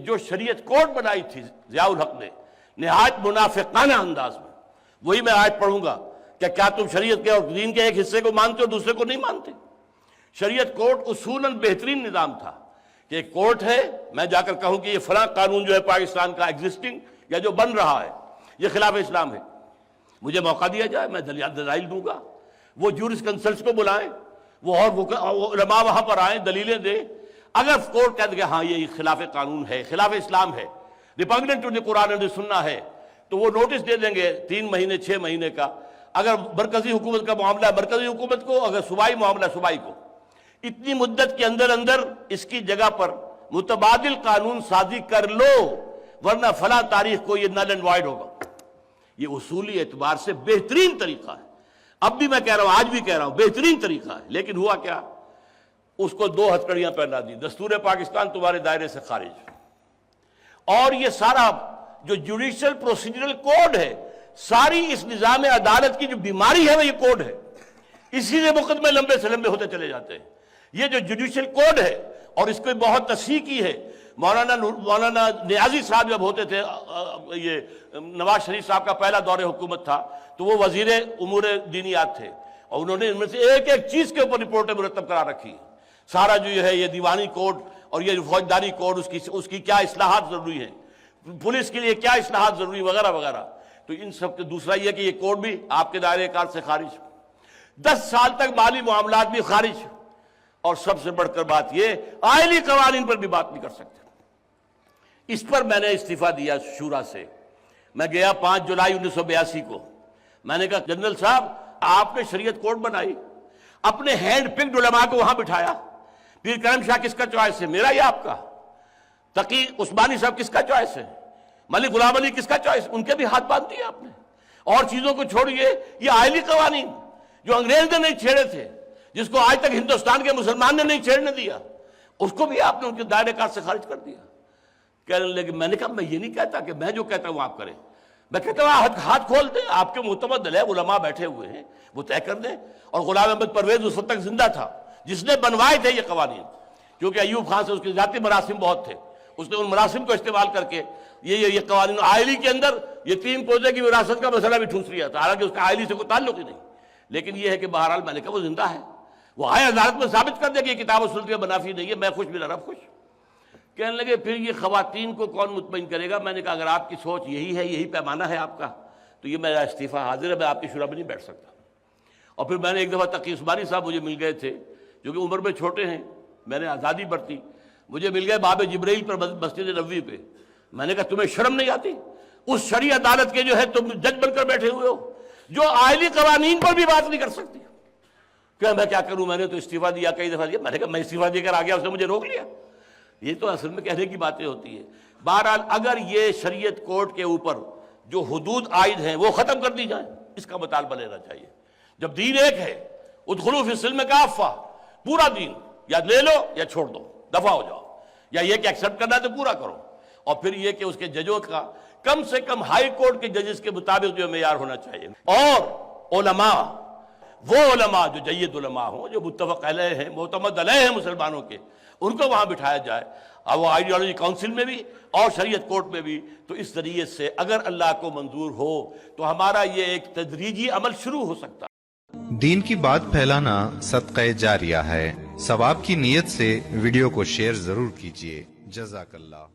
جو شریعت کوڈ بنائی تھی ضیاء الحق نے نہایت منافقانہ انداز میں، وہی میں آیت پڑھوں گا کہ کیا تم شریعت کے اور دین کے ایک حصے کو مانتے ہو دوسرے کو نہیں مانتے؟ شریعت کوڈ اصولاً بہترین نظام تھا کہ ایک کورٹ ہے، میں جا کر کہوں کہ یہ فلاں قانون جو ہے پاکستان کا ایگزسٹنگ یا جو بن رہا ہے یہ خلاف اسلام ہے، مجھے موقع دیا جائے، میں دلائل دوں گا، وہ جورس کنسلٹس کو بلائیں، وہ علماء وہاں پر آئیں، دلیلیں دیں۔ اگر کورٹ کہہ دے کہ ہاں یہ خلاف قانون ہے، خلاف اسلام ہے، ریپگننٹ ٹو دی قرآن اینڈ سنہ ہے، تو وہ نوٹس دے دیں گے 3 مہینے 6 مہینے کا۔ اگر مرکزی حکومت کا معاملہ ہے مرکزی حکومت کو، اگر صوبائی معاملہ صوبائی کو، اتنی مدت کے اندر اندر اس کی جگہ پر متبادل قانون سازی کر لو، ورنہ فلاں تاریخ کو یہ نل اینڈ وائڈ ہوگا۔ یہ اصولی اعتبار سے بہترین طریقہ ہے، اب بھی میں کہہ رہا ہوں، آج بھی کہہ رہا ہوں، بہترین طریقہ ہے۔ لیکن ہوا کیا؟ اس کو 2 ہتھکڑیاں پہنا دی، دستور پاکستان تمہارے دائرے سے خارج، اور یہ سارا جو جوڈیشل پروسیجرل کوڈ ہے، ساری اس نظام عدالت کی جو بیماری ہے وہ یہ کوڈ ہے، اسی سے مقدمے لمبے سے لمبے ہوتے چلے جاتے ہیں۔ یہ جو جوڈیشل کوڈ ہے، اور اس کو بہت تصحیح کی ہے، مولانا نیازی صاحب جب ہوتے تھے، یہ نواز شریف صاحب کا پہلا دور حکومت تھا، تو وہ وزیر امور دینیات تھے، اور انہوں نے ان میں سے ایک ایک چیز کے اوپر رپورٹیں مرتب کرا رکھی، سارا جو ہے یہ دیوانی کوڈ اور یہ فوجداری کوڈ، اس کی کیا اصلاحات ضروری ہیں، پولیس کے لیے کیا اصلاحات ضروری وغیرہ وغیرہ۔ تو ان سب کے دوسرا یہ کہ یہ کوڈ بھی آپ کے دائرے کار سے خارج، 10 سال تک مالی معاملات بھی خارج، اور سب سے بڑھ کر بات یہ آئلی قوانین پر بھی بات نہیں کر سکتے۔ اس پر میں نے استعفیٰ دیا شورا سے، میں گیا 5 جولائی 1982 کو، میں نے کہا جنرل صاحب آپ نے شریعت کوڈ بنائی، اپنے ہینڈ پکڈ علماء کو وہاں بٹھایا، پیر کرم شاہ کس کا چوائس ہے، میرا یا آپ کا؟ تقی عثمانی صاحب کس کا چوائس ہے، ملک غلام علی کس کا چوائس؟ ان کے بھی ہاتھ باندھ دیے آپ نے۔ اور چیزوں کو چھوڑیے، یہ آئلی قوانین جو انگریز نے نہیں چھیڑے تھے، جس کو آج تک ہندوستان کے مسلمان نے نہیں چھیڑنے دیا، اس کو بھی آپ نے ان کے دائرے کار سے خارج کر دیا۔ کہنے لگے، میں نے کہا میں یہ نہیں کہتا کہ میں جو کہتا ہوں آپ کریں، میں کہتا ہوں ہاتھ کھول دیں، آپ کے معتمد علیہ علماء بیٹھے ہوئے ہیں، وہ طے کر دیں۔ اور غلام احمد پرویز اس وقت تک زندہ تھا جس نے بنوائے تھے یہ قوانین، کیونکہ ایوب خان سے اس کے ذاتی مراسم بہت تھے، اس نے ان مراسم کو استعمال کر کے یہ قوانین آئلی کے اندر یہ 3 پوزے کی وراثت کا مسئلہ بھی ٹھونس لیا تھا، حالانکہ اس کا آئلی سے کوئی تعلق ہی نہیں۔ لیکن یہ ہے کہ بہرحال میں نے کہا وہ زندہ ہے، وہ آئے عدالت میں ثابت کر دے کہ یہ کتاب و سنت منافی نہیں ہے، میں خوش میرا رب خوش۔ کہنے لگے پھر یہ خواتین کو کون مطمئن کرے گا؟ میں نے کہا اگر آپ کی سوچ یہی ہے، یہی پیمانہ ہے آپ کا، تو یہ میرا استعفیٰ حاضر ہے، میں آپ کی شورا میں نہیں بیٹھ سکتا۔ اور پھر میں نے ایک دفعہ تقی عثمانی صاحب مجھے مل گئے تھے، جو کہ عمر میں چھوٹے ہیں، میں نے آزادی برتی، مجھے مل گئے باب جبرائیل پر مسجد نبوی پہ۔ میں نے کہا تمہیں شرم نہیں آتی؟ اس شرعی عدالت کے جو ہے تم جج بن کر بیٹھے ہوئے ہو، جو آئلی قوانین پر بھی بات نہیں کر سکتی۔ کہ میں کیا کروں، میں نے تو استعفیٰ دیا کئی دفعہ دیا۔ میں نے کہا میں استعفیٰ دے کر آ گیا، اس نے مجھے روک لیا۔ یہ تو اصل میں کہنے کی باتیں ہوتی ہیں۔ بہرحال اگر یہ شریعت کوڈ کے اوپر جو حدود عائد ہیں وہ ختم کر دی جائیں، اس کا مطالبہ لینا چاہیے۔ جب دین ایک ہے، ادخلوا فی السلم کافہ، پورا دین یا لے لو یا چھوڑ دو، دفع ہو جاؤ، یا یہ کہ ایکسپٹ کرنا ہے تو پورا کرو۔ اور پھر یہ کہ اس کے ججوں کا کم سے کم ہائی کورٹ کے ججز کے مطابق جو معیار ہونا چاہیے، اور علماء، وہ علماء جو جید علماء ہوں، جو متفق علیہ ہیں، معتمد علیہ ہیں مسلمانوں کے، ان کو وہاں بٹھایا جائے، اور وہ آئیڈیالوجی کونسل میں بھی اور شریعت کورٹ میں بھی۔ تو اس ذریعے سے اگر اللہ کو منظور ہو تو ہمارا یہ ایک تدریجی عمل شروع ہو سکتا ہے۔ دین کی بات پھیلانا صدقہ جاریہ ہے، ثواب کی نیت سے ویڈیو کو شیئر ضرور کیجیے۔ جزاک اللہ۔